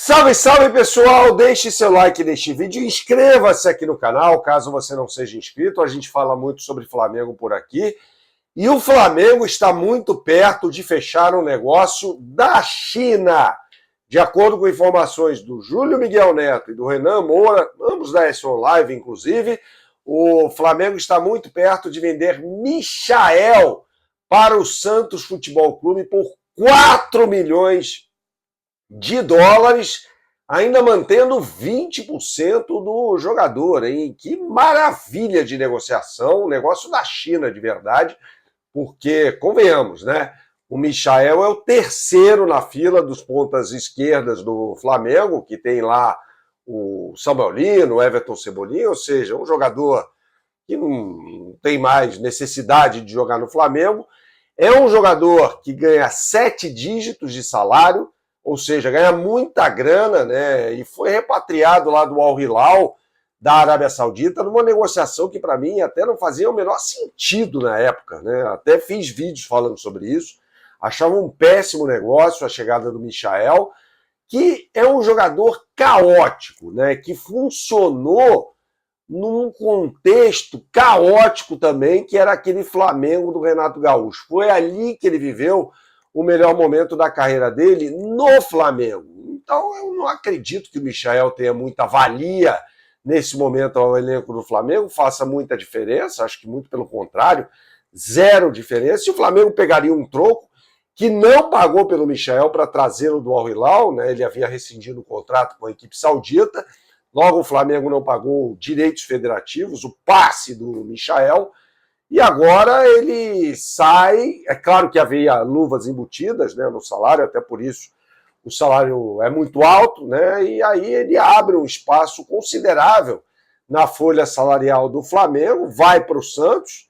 Salve, salve pessoal! Deixe seu like neste vídeo, inscreva-se aqui no canal, caso você não seja inscrito. A gente fala muito sobre Flamengo por aqui. E o Flamengo está muito perto de fechar um negócio da China. De acordo com informações do Júlio Miguel Neto e do Renan Moura, ambos da S1 Live, inclusive, o Flamengo está muito perto de vender Michael para o Santos Futebol Clube por 4 milhões de dólares, ainda mantendo 20% do jogador, hein? Que maravilha de negociação, negócio da China de verdade, porque, convenhamos, né? O Michael é o terceiro na fila dos pontas esquerdas do Flamengo, que tem lá o Samuel Lino, o Everton Cebolinha, ou seja, um jogador que não tem mais necessidade de jogar no Flamengo. É um jogador que ganha 7 dígitos de salário, ou seja, ganha muita grana, né? E foi repatriado lá do Al Hilal, da Arábia Saudita, numa negociação que para mim até não fazia o menor sentido na época, né? Até fiz vídeos falando sobre isso. Achava um péssimo negócio a chegada do Michael, que é um jogador caótico, né? Que funcionou num contexto caótico também, que era aquele Flamengo do Renato Gaúcho. Foi ali que ele viveu o melhor momento da carreira dele no Flamengo. Então eu não acredito que o Michael tenha muita valia nesse momento ao elenco do Flamengo, faça muita diferença, acho que muito pelo contrário, zero diferença. E o Flamengo pegaria um troco que não pagou pelo Michael para trazê-lo do Al Hilal, né? Ele havia rescindido o contrato com a equipe saudita, logo o Flamengo não pagou direitos federativos, o passe do Michael, e agora ele sai. É claro que havia luvas embutidas, né, no salário, até por isso o salário é muito alto, né, e aí ele abre um espaço considerável na folha salarial do Flamengo, vai para o Santos.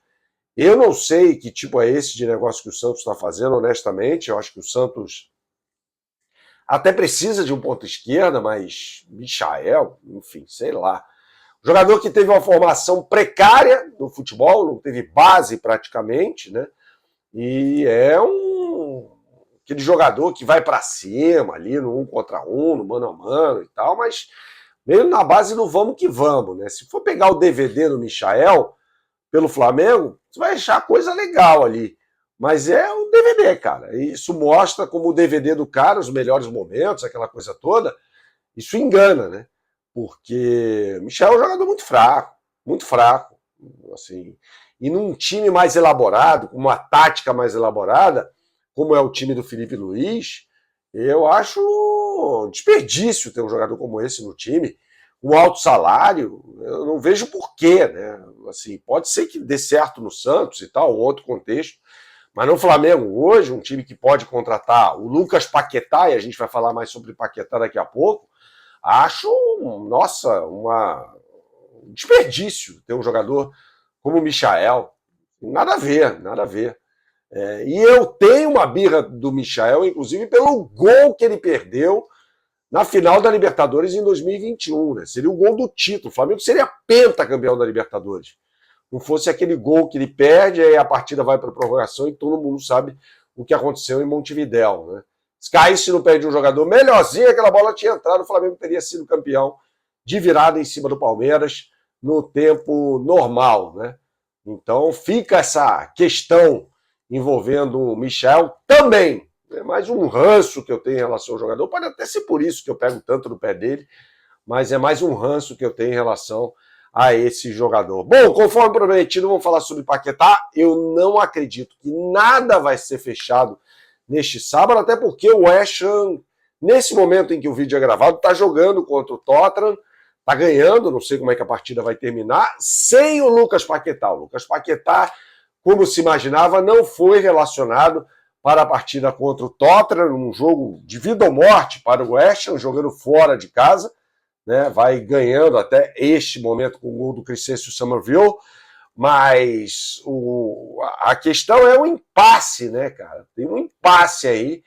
Eu não sei que tipo é esse de negócio que o Santos está fazendo, honestamente. Eu acho que o Santos até precisa de um ponta esquerda, mas Michael, enfim, sei lá. Jogador que teve uma formação precária no futebol, não teve base praticamente, né? E é aquele jogador que vai para cima ali no 1 contra 1, no mano a mano e tal, mas meio na base do vamos que vamos, né? Se for pegar o DVD do Michael pelo Flamengo, você vai achar coisa legal ali. Mas é um DVD, cara. Isso mostra como o DVD do cara, os melhores momentos, aquela coisa toda, isso engana, né? Porque Michael é um jogador muito fraco, assim. E num time mais elaborado, com uma tática mais elaborada, como é o time do Felipe Luiz, eu acho um desperdício ter um jogador como esse no time, um alto salário. Eu não vejo porquê, né? Assim, pode ser que dê certo no Santos e tal, outro contexto, mas no Flamengo hoje, um time que pode contratar o Lucas Paquetá, e a gente vai falar mais sobre Paquetá daqui a pouco, acho, nossa, um desperdício ter um jogador como o Michael. Nada a ver, nada a ver. E eu tenho uma birra do Michael, inclusive pelo gol que ele perdeu na final da Libertadores em 2021. Né? Seria o gol do título. O Flamengo seria pentacampeão da Libertadores. Não fosse aquele gol que ele perde, aí a partida vai para a prorrogação e todo mundo sabe o que aconteceu em Montevidéu. Né? Se caísse no pé de um jogador melhorzinho, aquela bola tinha entrado, o Flamengo teria sido campeão de virada em cima do Palmeiras no tempo normal. Né? Então fica essa questão envolvendo o Michael também. É mais um ranço que eu tenho em relação ao jogador, pode até ser por isso que eu pego tanto no pé dele, mas é mais um ranço que eu tenho em relação a esse jogador. Bom, conforme prometido, vamos falar sobre Paquetá. Eu não acredito que nada vai ser fechado neste sábado, até porque o West Ham, nesse momento em que o vídeo é gravado, está jogando contra o Tottenham, está ganhando, não sei como é que a partida vai terminar, sem o Lucas Paquetá. O Lucas Paquetá, como se imaginava, não foi relacionado para a partida contra o Tottenham, um jogo de vida ou morte para o West Ham, jogando fora de casa. Né, vai ganhando até este momento com o gol do Crescencio Summerville, mas a questão é o impasse, né, cara? Tem um impasse aí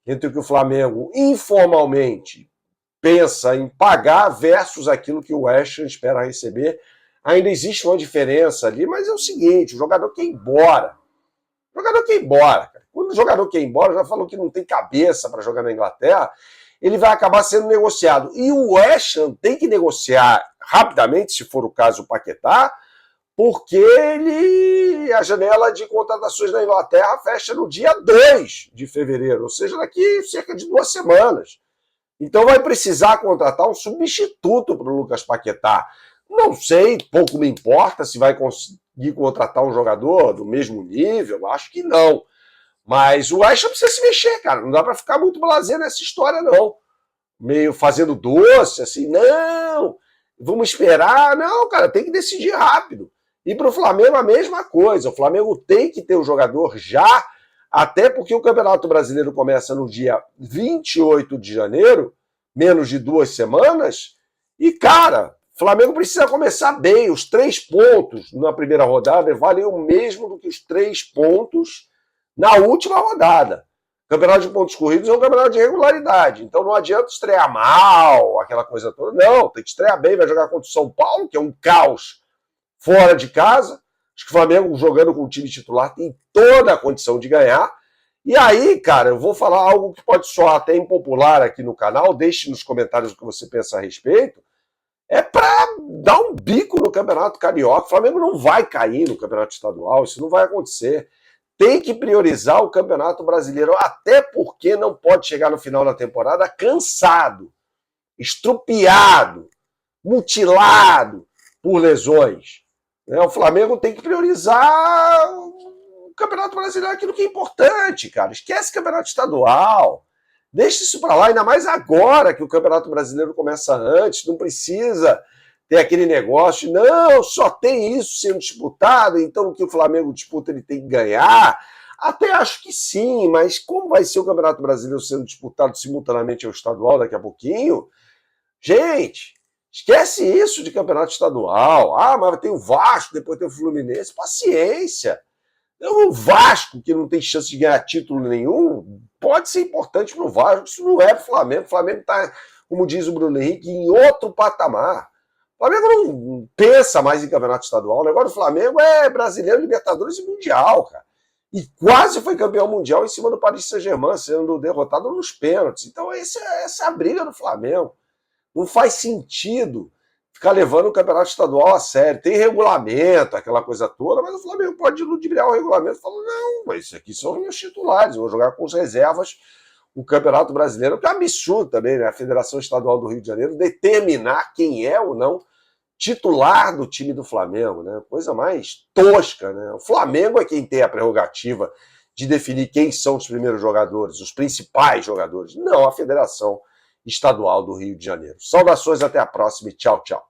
entre o que o Flamengo informalmente pensa em pagar versus aquilo que o West Ham espera receber. Ainda existe uma diferença ali, mas é o seguinte, o jogador quer ir embora. O jogador quer ir embora, cara. Quando o jogador quer ir embora, já falou que não tem cabeça para jogar na Inglaterra, ele vai acabar sendo negociado. E o West Ham tem que negociar rapidamente, se for o caso, o Paquetá, porque a janela de contratações na Inglaterra fecha no dia 2 de fevereiro, ou seja, daqui cerca de 2 semanas. Então vai precisar contratar um substituto para o Lucas Paquetá. Não sei, pouco me importa se vai conseguir contratar um jogador do mesmo nível, acho que não. Mas o West Ham precisa se mexer, cara. Não dá para ficar muito blasé nessa história, não. Meio fazendo doce, assim, não, vamos esperar. Não, cara, tem que decidir rápido. E para o Flamengo a mesma coisa. O Flamengo tem que ter o jogador já, até porque o Campeonato Brasileiro começa no dia 28 de janeiro, menos de 2 semanas, e, cara, o Flamengo precisa começar bem. Os 3 pontos na primeira rodada valem o mesmo do que os 3 pontos na última rodada. O campeonato de pontos corridos é um campeonato de regularidade, então não adianta estrear mal, aquela coisa toda. Não, tem que estrear bem, vai jogar contra o São Paulo, que é um caos fora de casa. Acho que o Flamengo, jogando com o time titular, tem toda a condição de ganhar. E aí, cara, eu vou falar algo que pode soar até impopular aqui no canal, deixe nos comentários o que você pensa a respeito. É para dar um bico no Campeonato Carioca. O Flamengo não vai cair no Campeonato Estadual, isso não vai acontecer. Tem que priorizar o Campeonato Brasileiro, até porque não pode chegar no final da temporada cansado, estrupiado, mutilado por lesões. O Flamengo tem que priorizar o Campeonato Brasileiro, aquilo que é importante, cara. Esquece o Campeonato Estadual. Deixa isso para lá, ainda mais agora que o Campeonato Brasileiro começa antes, não precisa ter aquele negócio, não, só tem isso sendo disputado, então o que o Flamengo disputa ele tem que ganhar. Até acho que sim, mas como vai ser o Campeonato Brasileiro sendo disputado simultaneamente ao estadual daqui a pouquinho? Gente, esquece isso de campeonato estadual. Ah, mas tem o Vasco, depois tem o Fluminense. Paciência. O Vasco, que não tem chance de ganhar título nenhum, pode ser importante para o Vasco, isso não é para o Flamengo. O Flamengo está, como diz o Bruno Henrique, em outro patamar. O Flamengo não pensa mais em campeonato estadual. O negócio do Flamengo é brasileiro, Libertadores e Mundial, cara. E quase foi campeão mundial em cima do Paris Saint-Germain, sendo derrotado nos pênaltis. Então essa é a briga do Flamengo. Não faz sentido ficar levando o campeonato estadual a sério. Tem regulamento, aquela coisa toda, mas o Flamengo pode ludibriar o regulamento e falar, não, mas isso aqui são os meus titulares, eu vou jogar com as reservas o Campeonato Brasileiro, que é absurdo também, né? A Federação Estadual do Rio de Janeiro determinar quem é ou não titular do time do Flamengo, né? Coisa mais tosca, né? O Flamengo é quem tem a prerrogativa de definir quem são os primeiros jogadores, os principais jogadores, não a Federação Estadual do Rio de Janeiro. Saudações, até a próxima e tchau, tchau.